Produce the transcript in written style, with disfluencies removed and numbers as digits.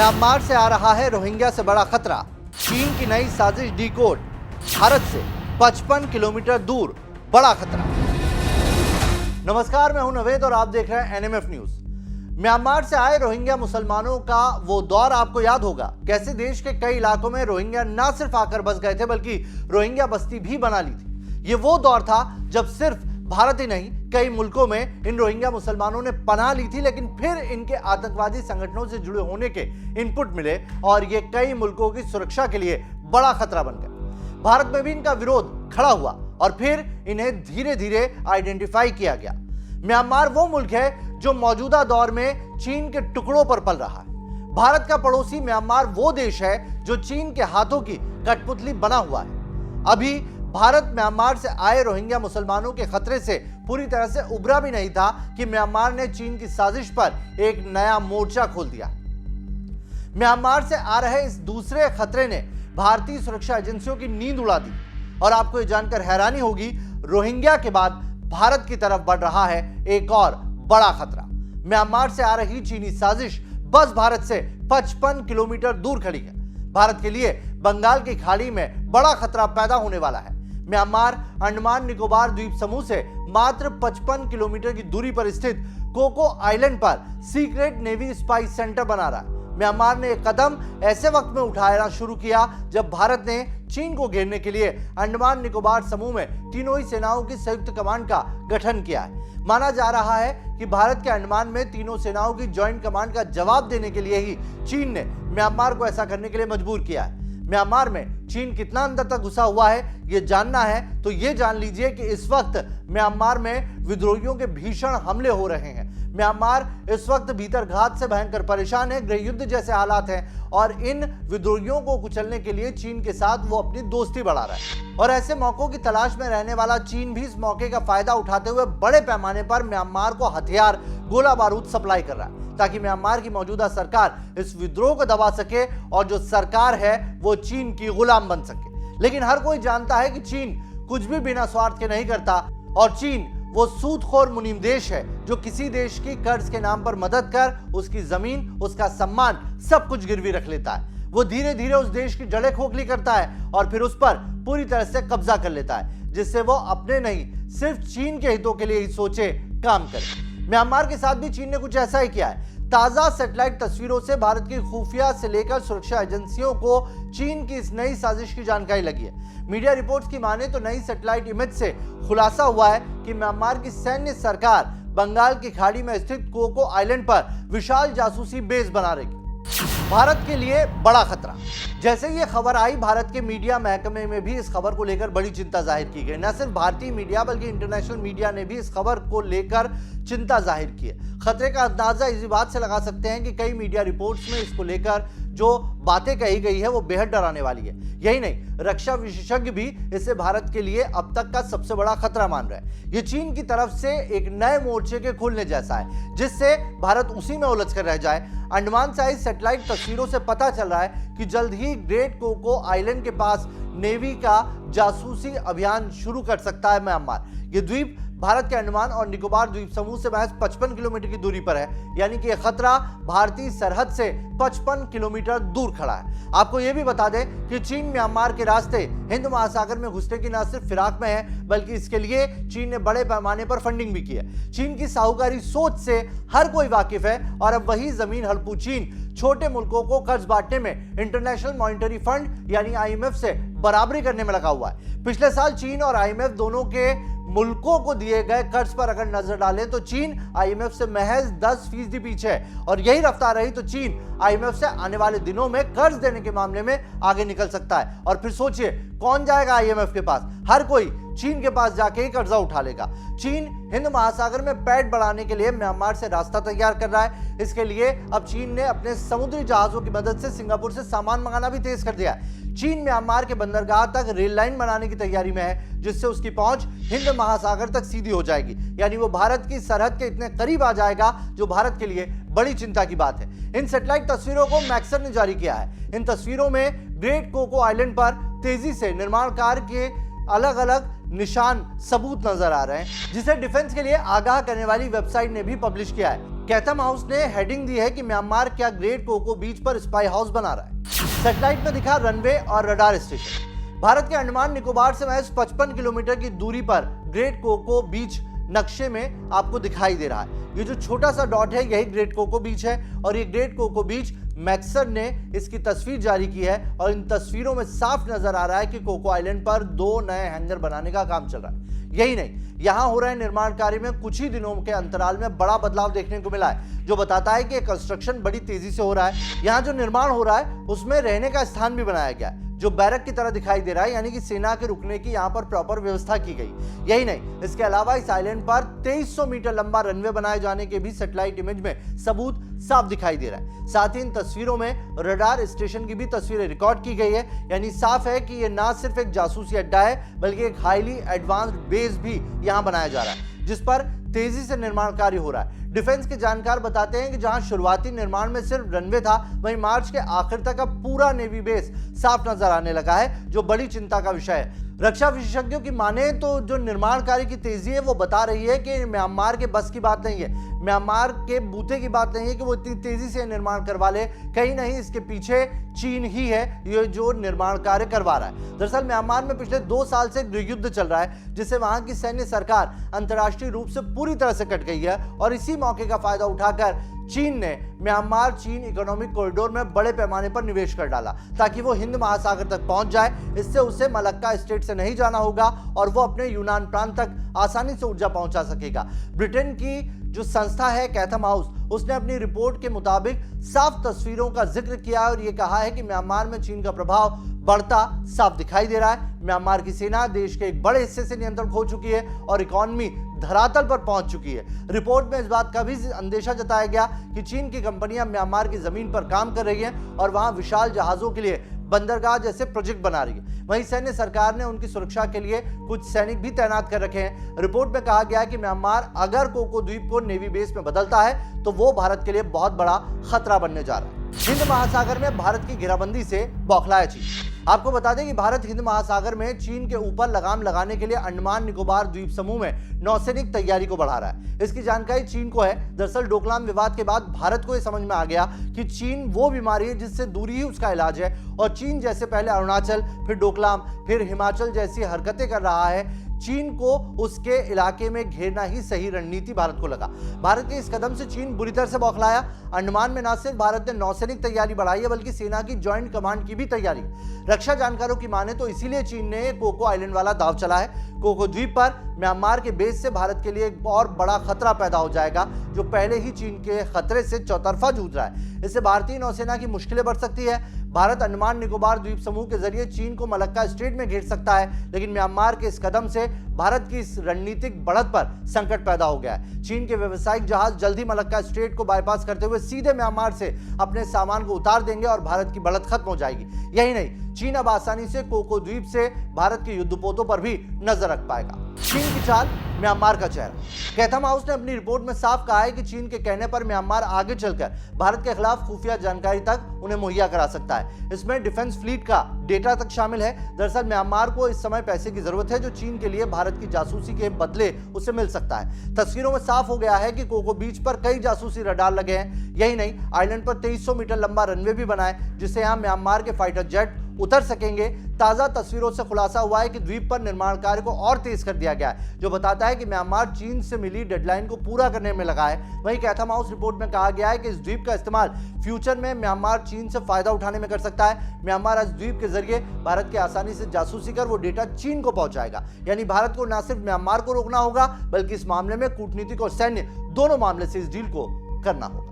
Myanmar से आ रहा है रोहिंग्या से बड़ा खतरा। चीन की नई साजिश डीकोड। भारत से 55 किलोमीटर दूर बड़ा खतरा। नमस्कार, मैं हूं नवेद और आप देख रहे हैं एनएमएफ न्यूज। म्यांमार से आए रोहिंग्या मुसलमानों का वो दौर आपको याद होगा, कैसे देश के कई इलाकों में रोहिंग्या ना सिर्फ आकर बस गए थे बल्कि रोहिंग्या बस्ती भी बना ली थी। ये वो दौर था जब सिर्फ भारत ही नहीं, कई मुल्कों में इन रोहिंग्या मुसलमानों ने पनाह ली थी, लेकिन फिर इनके आतंकवादी संगठनों से जुड़े होने के इनपुट मिले और ये कई मुल्कों की सुरक्षा के लिए बड़ा खतरा बन गए। भारत में भी इनका विरोध खड़ा हुआ और फिर इन्हें धीरे धीरे आइडेंटिफाई किया गया। म्यांमार वो मुल्क है जो मौजूदा दौर में चीन के टुकड़ों पर पल रहा है। भारत का पड़ोसी म्यांमार वो देश है जो चीन के हाथों की कठपुतली बना हुआ है। अभी भारत म्यांमार से आए रोहिंग्या मुसलमानों के खतरे से पूरी तरह से उबरा भी नहीं था कि म्यांमार ने चीन की साजिश पर एक नया मोर्चा खोल दिया। म्यांमार से आ रहे इस दूसरे खतरे ने भारतीय सुरक्षा एजेंसियों की नींद उड़ा दी और आपको यह जानकर हैरानी होगी, रोहिंग्या के बाद भारत की तरफ बढ़ रहा है एक और बड़ा खतरा। म्यांमार से आ रही चीनी साजिश बस भारत से 55 किलोमीटर दूर खड़ी है। भारत के लिए बंगाल की खाड़ी में बड़ा खतरा पैदा होने वाला है। म्यांमार अंडमान निकोबार द्वीप समूह से मात्र 55 किलोमीटर की दूरी पर स्थित कोको आइलैंड पर सीक्रेट नेवी स्पाई सेंटर बना रहा है। म्यांमार ने एक कदम ऐसे वक्त में उठाना शुरू किया जब भारत ने चीन को घेरने के लिए अंडमान निकोबार समूह में तीनों ही सेनाओं की संयुक्त कमांड का गठन किया है। माना जा रहा है कि भारत के अंडमान में तीनों सेनाओं की ज्वाइंट कमांड का जवाब देने के लिए ही चीन ने म्यांमार को ऐसा करने के लिए मजबूर किया है। म्यांमार में चीन कितना अंदर तक घुसा हुआ है ये जानना है तो ये जान लीजिए कि इस वक्त म्यांमार में विद्रोहियों के भीषण हमले हो रहे हैं। म्यांमार इस वक्त भीतर घात से भयंकर परेशान है, गृह युद्ध जैसे हालात हैं और इन विद्रोहियों को कुचलने के लिए चीन के साथ वो अपनी दोस्ती बढ़ा रहा है। और ऐसे मौकों की तलाश में रहने वाला चीन भी इस मौके का फायदा उठाते हुए बड़े पैमाने पर म्यांमार को हथियार, गोला बारूद सप्लाई कर रहा है ताकि म्यांमार की मौजूदा सरकार इस विद्रोह को दबा सके और जो सरकार है वो चीन की गुलाम बन सके। लेकिन हर कोई जानता है कि चीन कुछ भी बिना स्वार्थ के नहीं करता और चीन वो सूदखोर मुनीम देश है जो किसी देश की कर्ज के नाम पर मदद कर उसकी जमीन, उसका सम्मान, सब कुछ गिरवी रख लेता है। वो धीरे धीरे उस देश की जड़ें खोखली करता है और फिर उस पर पूरी तरह से कब्जा कर लेता है, जिससे वो अपने नहीं सिर्फ चीन के हितों के लिए ही सोचे काम करे। म्यांमार के साथ भी चीन ने कुछ ऐसा ही किया है। ताजा सैटेलाइट तस्वीरों से भारत की खुफिया से लेकर सुरक्षा एजेंसियों को चीन की इस नई साजिश की जानकारी लगी है। मीडिया रिपोर्ट्स की माने तो नई सैटेलाइट इमेज से खुलासा हुआ है कि म्यांमार की सैन्य सरकार बंगाल की खाड़ी में स्थित कोको आइलैंड पर विशाल जासूसी बेस बना रही। भारत के लिए बड़ा खतरा। जैसे ये खबर आई, भारत के मीडिया महकमे में भी इस खबर को लेकर बड़ी चिंता जाहिर की गई। न सिर्फ भारतीय मीडिया बल्कि इंटरनेशनल मीडिया ने भी इस खबर को लेकर चिंता जाहिर की है। खतरे का अंदाजा इसी बात से लगा सकते हैं कि कई मीडिया रिपोर्ट्स में इसको लेकर जो बातें कही गई है वो बेहद डराने वाली है। यही नहीं, रक्षा विशेषज्ञ भी इसे भारत के लिए अब तक का सबसे बड़ा खतरा मान रहे हैं। ये चीन की तरफ से एक नए मोर्चे के खुलने जैसा है जिससे भारत उसी में उलझ कर रह जाए। अंडमान से आई सैटेलाइट तस्वीरों से पता चल रहा है कि जल्द ही ग्रेट कोको आइलैंड के पास नेवी का जासूसी अभियान शुरू कर सकता है म्यांमार। ये द्वीप भारत के अंडमान और निकोबार द्वीप समूह से महज 55 किलोमीटर की दूरी पर है, यानी कि यह खतरा भारतीय सरहद से 55 किलोमीटर दूर खड़ा है। आपको यह भी बता दें कि चीन म्यांमार के रास्ते हिंद महासागर में घुसने की न सिर्फ फिराक में है बल्कि इसके लिए चीन ने बड़े पैमाने पर फंडिंग भी की है। चीन की साहूकारी सोच से हर कोई वाकिफ है और अब वही जमीन हड़पू चीन छोटे मुल्कों को कर्ज बांटने में इंटरनेशनल मॉनिटरी फंड यानी IMF से बराबरी करने में लगा हुआ है। पिछले साल चीन और IMF दोनों के मुल्कों को दिए गए कर्ज पर अगर नजर डालें तो चीन IMF से महज 10% पीछे है और यही रफ्तार रही तो चीन IMF से आने वाले दिनों में कर्ज देने के मामले में आगे निकल सकता है। और फिर सोचिए कौन जाएगा IMF के पास? हर कोई चीन के पास जाके ही कर्जा उठा लेगा। चीन हिंद महासागर में पैठ बढ़ाने के लिए म्यांमार से रास्ता तैयार कर रहा है। इसके लिए अब चीन ने अपने समुद्री जहाजों की मदद से सिंगापुर से सामान मंगाना भी तेज कर दिया है। चीन म्यांमार के बंदरगाह तक रेल लाइन बनाने की तैयारी में है जिससे उसकी पहुंच हिंद महासागर तक सीधी हो जाएगी, यानी वो भारत की सरहद के इतने करीब आ जाएगा जो भारत के लिए बड़ी चिंता की बात है। इन सैटेलाइट तस्वीरों को मैक्सर ने जारी किया है। इन तस्वीरों में ग्रेट कोको आइलैंड पर तेजी से निर्माण कार्य के अलग अलग निशान सबूत नजर आ रहे हैं जिसे डिफेंस के लिए आगाह करने वाली वेबसाइट ने भी पब्लिश किया है। कैथम हाउस ने हेडिंग दी है कि म्यांमार क्या ग्रेट कोको बीच पर स्पाई हाउस बना रहा है। सैटेलाइट में दिखा रनवे और रडार स्टेशन। भारत के अंडमान निकोबार से महज 55 किलोमीटर की दूरी पर ग्रेट कोको बीच नक्शे में आपको दिखाई दे रहा है। ये जो छोटा सा डॉट है यही ग्रेट कोको बीच है और ये ग्रेट कोको बीच मैक्सर ने इसकी तस्वीर जारी की है और इन तस्वीरों में साफ नजर आ रहा है कि कोको आइलैंड पर 2 नए हैंगर बनाने का काम चल रहा है। यही नहीं, यहां हो रहे निर्माण कार्य में कुछ ही दिनों के अंतराल में बड़ा बदलाव देखने को मिला है, जो बताता है कि कंस्ट्रक्शन बड़ी तेजी से हो रहा है। यहां जो निर्माण हो रहा है उसमें रहने का स्थान भी बनाया गया है, जो बैरक की तरह दिखाई दे रहा है, यानी कि सेना के रुकने की यहां पर प्रॉपर व्यवस्था की गई। यही नहीं, इसके अलावा इस आइलैंड पर 2300 मीटर लंबा रनवे बनाए जाने के भी सैटेलाइट इमेज में सबूत साफ दिखाई दे रहा है। साथ ही इन तस्वीरों में रडार स्टेशन की भी तस्वीरें रिकॉर्ड की गई है, यानी साफ है कि यह ना सिर्फ एक जासूसी अड्डा है बल्कि एक हाईली एडवांस्ड बेस भी यहां बनाया जा रहा है, जिस पर तेजी से निर्माण कार्य हो रहा है। डिफेंस के जानकार बताते हैं कि जहां शुरुआती निर्माण में सिर्फ रनवे था, वहीं मार्च के आखिर तक अब पूरा नेवी बेस साफ नजर आने लगा है, जो बड़ी चिंता का विषय है। रक्षा विशेषज्ञों की माने तो जो निर्माण कार्य की तेजी है वो बता रही है कि म्यांमार के बस की बात नहीं है, म्यांमार के बूते की बात नहीं है कि वो इतनी तेजी से निर्माण करवा ले। कहीं नहीं, इसके पीछे चीन ही है ये जो निर्माण कार्य करवा रहा है। दरअसल म्यांमार में पिछले 2 साल से गृहयुद्ध चल रहा है, जिससे वहां की सैन्य सरकार अंतर्राष्ट्रीय रूप से पूरी तरह से कट गई है और इसी मौके का फायदा उठाकर चीन ने म्यांमार चीन इकोनॉमिक कॉरिडोर में बड़े पैमाने पर निवेश कर डाला ताकि वो हिंद महासागर तक पहुंच जाए। इससे उसे मलक्का स्टेट से नहीं जाना होगा और वो अपने यूनान प्रांत तक आसानी से ऊर्जा पहुंचा सकेगा। ब्रिटेन की जो संस्था है कैथम हाउस, उसने अपनी रिपोर्ट के मुताबिक साफ तस्वीरों का जिक्र किया और यह कहा है कि म्यांमार में चीन का प्रभाव बढ़ता साफ दिखाई दे रहा है। म्यांमार की सेना देश के एक बड़े हिस्से से नियंत्रण खो चुकी है और इकोनॉमी धरातल पर पहुंच चुकी है। रिपोर्ट में इस बात का भी अंदेशा जताया गया कि चीन की कंपनियां म्यांमार की जमीन पर काम कर रही हैं और वहां विशाल जहाजों के लिए बंदरगाह जैसे प्रोजेक्ट बना रही है। वहीं सैन्य सरकार ने उनकी सुरक्षा के लिए कुछ सैनिक भी तैनात कर रखे हैं। रिपोर्ट में कहा गया है कि म्यांमार अगर कोको द्वीप को नेवी बेस में बदलता है तो वो भारत के लिए बहुत बड़ा खतरा बनने जा रहा है। हिंद महासागर में भारत की घेराबंदी से बौखलाया चीन। आपको बता दें कि भारत हिंद महासागर में चीन के ऊपर लगाम लगाने के लिए अंडमान निकोबार द्वीप समूह में नौसैनिक तैयारी को बढ़ा रहा है। इसकी जानकारी चीन को है। दरअसल डोकलाम विवाद के बाद भारत को यह समझ में आ गया कि चीन वो बीमारी है जिससे दूरी ही उसका इलाज है और चीन जैसे पहले अरुणाचल, फिर डोकलाम, फिर हिमाचल जैसी हरकतें कर रहा है, चीन को उसके इलाके में घेरना ही सही रणनीति भारत को लगा। भारत के इस कदम से चीन बुरी तरह से बौखलाया। अंडमान में न सिर्फ भारत ने नौसैनिक तैयारी बढ़ाई है बल्कि सेना की ज्वाइंट कमांड की भी तैयारी। रक्षा जानकारों की माने तो इसीलिए चीन ने कोको आइलैंड वाला दांव चला है। कोको द्वीप पर म्यांमार के बेस से भारत के लिए एक और बड़ा खतरा पैदा हो जाएगा, जो पहले ही चीन के खतरे से चौतरफा जूझ रहा है। इससे भारतीय नौसेना की मुश्किलें बढ़ सकती है। भारत अंडमान निकोबार द्वीप समूह के जरिए चीन को मलक्का स्टेट में घेर सकता है, लेकिन म्यांमार के इस कदम से भारत की इस रणनीतिक बढ़त पर संकट पैदा हो गया है। चीन के व्यावसायिक जहाज जल्द ही मलक्का स्टेट को बाईपास करते हुए सीधे म्यांमार से अपने सामान को उतार देंगे और भारत की बढ़त खत्म हो जाएगी। यही नहीं, चीन अब आसानी से कोको द्वीप से भारत के युद्धपोतों पर भी नजर रख पाएगा। चीन की चाल, म्यांमार का चेहरा। कैथम हाउस ने अपनी रिपोर्ट में साफ कहा है कि चीन के कहने पर म्यांमार आगे चलकर भारत के खिलाफ खुफिया जानकारी तक उन्हें मुहैया करा सकता है। इसमें डिफेंस फ्लीट का डेटा तक शामिल है। दरअसल म्यांमार को इस समय पैसे की जरूरत है जो चीन के लिए भारत की जासूसी के बदले उसे मिल सकता है। तस्वीरों में साफ हो गया है कि कोको बीच पर कई जासूसी रडार लगे हैं। यही नहीं, आइलैंड पर 2300 मीटर लंबा रनवे भी बना है जिससे यहां म्यांमार के फाइटर जेट उतर सकेंगे। ताजा तस्वीरों से खुलासा हुआ है कि द्वीप पर निर्माण कार्य को और तेज कर दिया गया है, जो बताता है कि म्यांमार चीन से मिली डेडलाइन को पूरा करने में लगा है। वहीं कैथम हाउस रिपोर्ट में कहा गया है कि इस द्वीप का इस्तेमाल फ्यूचर में म्यांमार चीन से फायदा उठाने में कर सकता है। म्यांमार इस द्वीप के जरिए भारत के आसानी से जासूसी कर वो डेटा चीन को पहुंचाएगा। यानी भारत को न सिर्फ म्यांमार को रोकना होगा बल्कि इस मामले में कूटनीतिक और सैन्य दोनों मामले से इस डील को करना होगा।